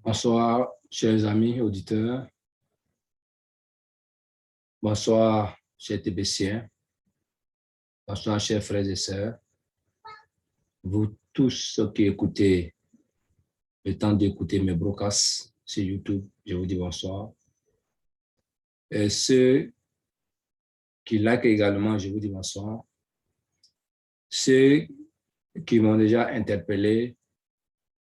Bonsoir, chers amis auditeurs. Bonsoir, chers TBCiens. Bonsoir, chers frères et sœurs. Vous tous ceux qui écoutez le temps d'écouter mes broadcasts sur YouTube, je vous dis bonsoir. Et ceux qui likent également, je vous dis bonsoir. Ceux qui m'ont déjà interpellé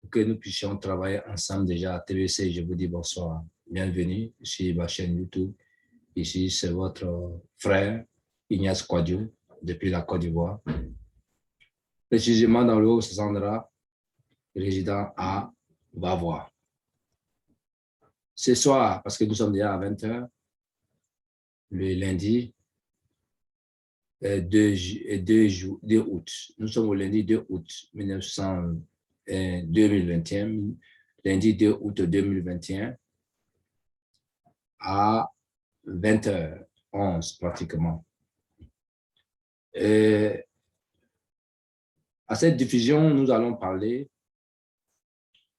pour que nous puissions travailler ensemble déjà à TBC, je vous dis bonsoir. Bienvenue sur ma chaîne YouTube. Ici, c'est votre frère Ignace Kouadio, depuis la Côte d'Ivoire. Précisément dans le Haut-Sandra, résident à Bavois. Ce soir, parce que nous sommes déjà à 20h, le lundi 2 août. Nous sommes au lundi 2 août 2021, lundi 2 août 2021, à 20h11 pratiquement. Et à cette diffusion, nous allons parler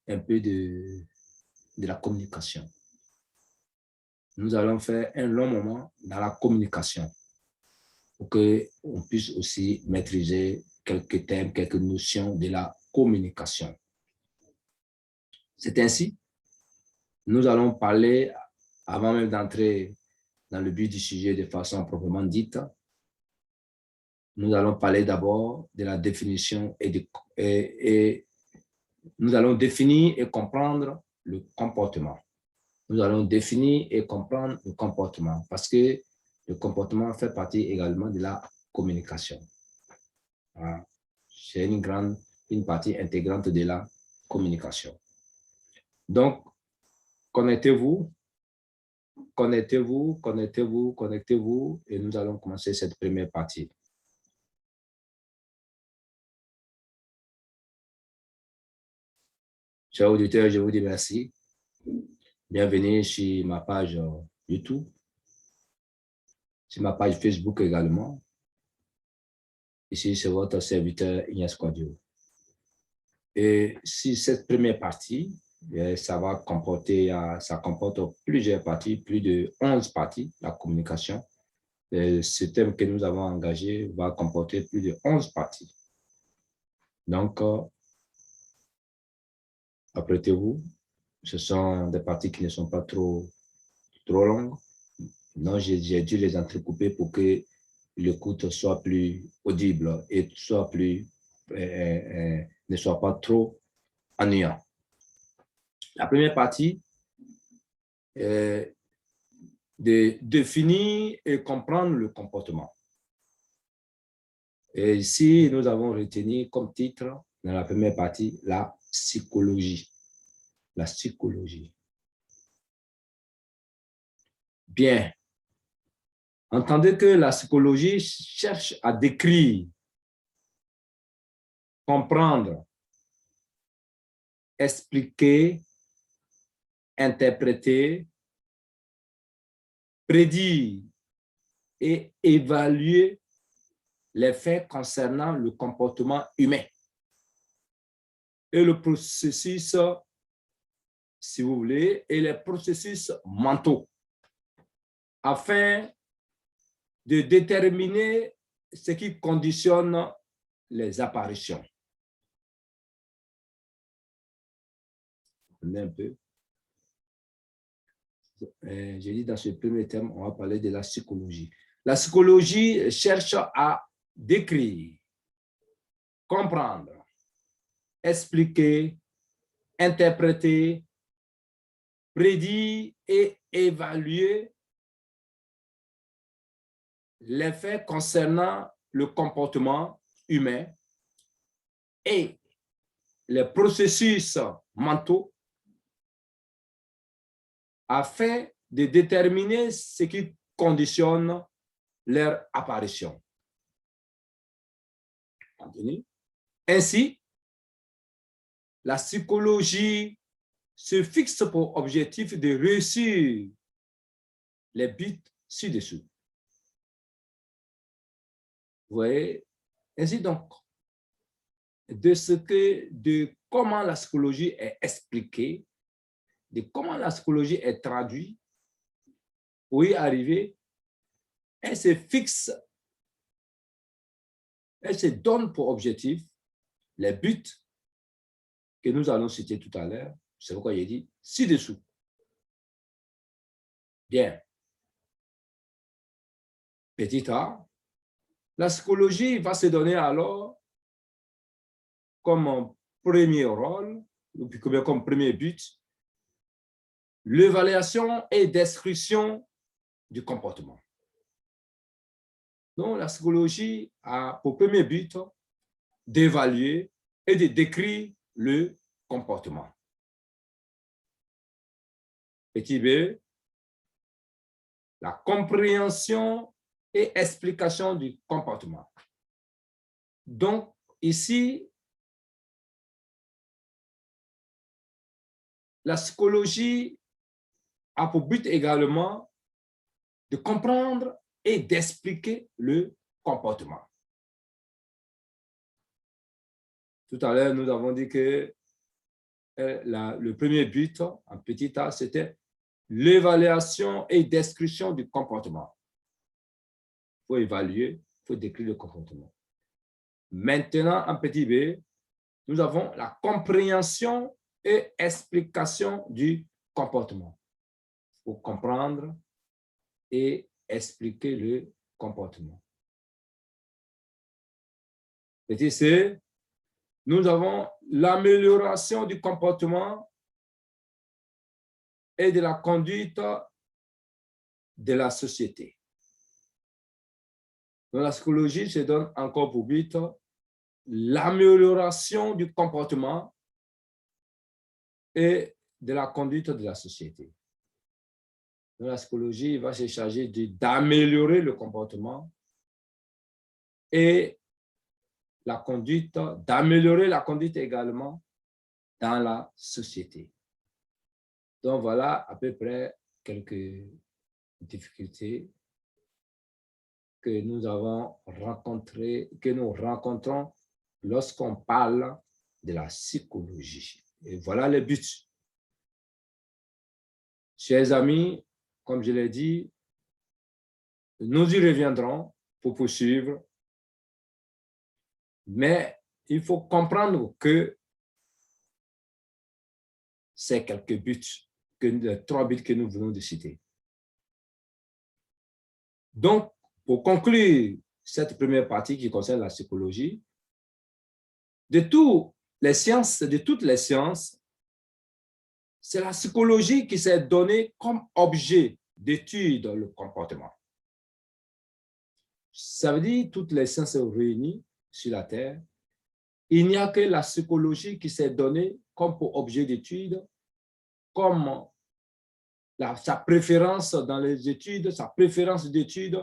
un peu de la communication. Nous allons faire un long moment dans la communication pour qu'on puisse aussi maîtriser quelques thèmes, quelques notions de la communication. C'est ainsi, nous allons parler, avant même d'entrer dans le but du sujet de façon proprement dite, nous allons parler d'abord de la définition et nous allons définir et comprendre le comportement. Nous allons définir et comprendre le comportement parce que le comportement fait partie également de la communication. C'est une partie intégrante de la communication. Donc, connectez-vous et nous allons commencer cette première partie. Chers auditeurs, je vous dis merci. Bienvenue sur ma page YouTube, sur ma page Facebook également. Ici, c'est votre serviteur Ignace Kouadio. Et si cette première partie, ça comporte plusieurs parties, plus de 11 parties, la communication. Et ce thème que nous avons engagé va comporter plus de 11 parties. Donc, apprêtez-vous. Ce sont des parties qui ne sont pas trop longues. Non, j'ai dû les entrecouper pour que l'écoute soit plus audible et ne soit pas trop ennuyant. La première partie est de définir et comprendre le comportement. Et ici, nous avons retenu comme titre, dans la première partie, la psychologie. La psychologie. Bien. Entendez que la psychologie cherche à décrire, comprendre, expliquer, interpréter, prédire et évaluer les faits concernant le comportement humain et le processus, si vous voulez, et les processus mentaux afin de déterminer ce qui conditionne les apparitions. Un peu. J'ai dit dans ce premier thème, on va parler de la psychologie. La psychologie cherche à décrire, comprendre, expliquer, interpréter, prédire et évaluer les faits concernant le comportement humain et les processus mentaux afin de déterminer ce qui conditionne leur apparition. Ainsi, la psychologie se fixe pour objectif de réussir les buts ci-dessous. Vous voyez? Ainsi donc, de comment la psychologie est expliquée, de comment la psychologie est traduite pour y arriver, elle se fixe, elle se donne pour objectif les buts que nous allons citer tout à l'heure. C'est pourquoi j'ai dit ci-dessous. Bien. Petit a, la psychologie va se donner alors comme premier rôle, comme premier but, l'évaluation et description du comportement. Donc, la psychologie a pour premier but d'évaluer et de décrire le comportement. Petit b, la compréhension et explication du comportement. Donc, ici, la psychologie a pour but également de comprendre et d'expliquer le comportement. Tout à l'heure, nous avons dit que le premier but, en petit a, c'était l'évaluation et description du comportement. Il faut évaluer, il faut décrire le comportement. Maintenant, en petit b, nous avons la compréhension et explication du comportement. Il faut comprendre et expliquer le comportement. Petit c, nous avons l'amélioration du comportement et de la conduite de la société. Dans la psychologie, se donne encore pour but l'amélioration du comportement et de la conduite de la société. Dans la psychologie, il va se charger d'améliorer le comportement et la conduite, d'améliorer la conduite également dans la société. Donc, voilà à peu près quelques difficultés que nous avons rencontrées, que nous rencontrons lorsqu'on parle de la psychologie. Et voilà le but. Chers amis, comme je l'ai dit, nous y reviendrons pour poursuivre, mais il faut comprendre que c'est quelques buts, les 3 buts que nous venons de citer. Donc, pour conclure cette première partie qui concerne la psychologie, de toutes les sciences, c'est la psychologie qui s'est donnée comme objet d'étude le comportement. Ça veut dire toutes les sciences réunies sur la Terre, il n'y a que la psychologie qui s'est donnée comme pour objet d'étude, comme sa préférence dans les études, sa préférence d'étude,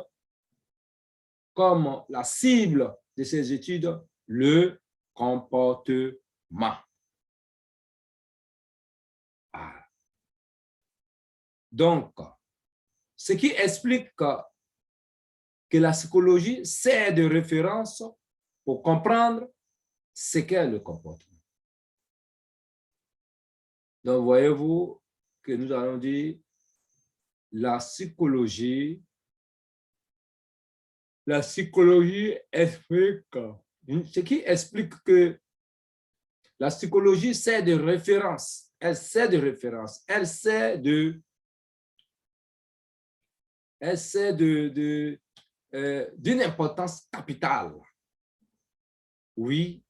comme la cible de ces études, le comportement. Ah. Donc, ce qui explique que la psychologie sert de référence pour comprendre ce qu'est le comportement. Donc, voyez-vous que nous allons dire la psychologie explique, ce qui explique que la psychologie sert de référence, elle sert d'une importance capitale. Oui,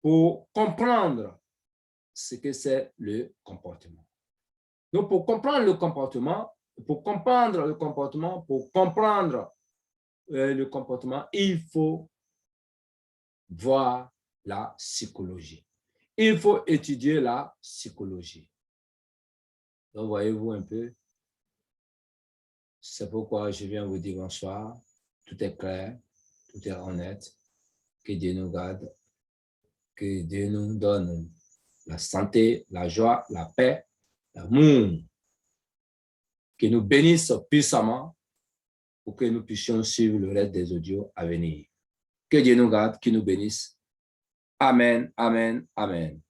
pour comprendre ce que c'est le comportement. Donc, pour comprendre le comportement, il faut voir la psychologie. Il faut étudier la psychologie. Donc, voyez-vous un peu, c'est pourquoi je viens vous dire bonsoir. Tout est clair, tout est honnête. Que Dieu nous garde, que Dieu nous donne la santé, la joie, la paix, l'amour. Qu'il nous bénisse puissamment pour que nous puissions suivre le reste des audios à venir. Que Dieu nous garde, qu'il nous bénisse. Amen, amen, amen.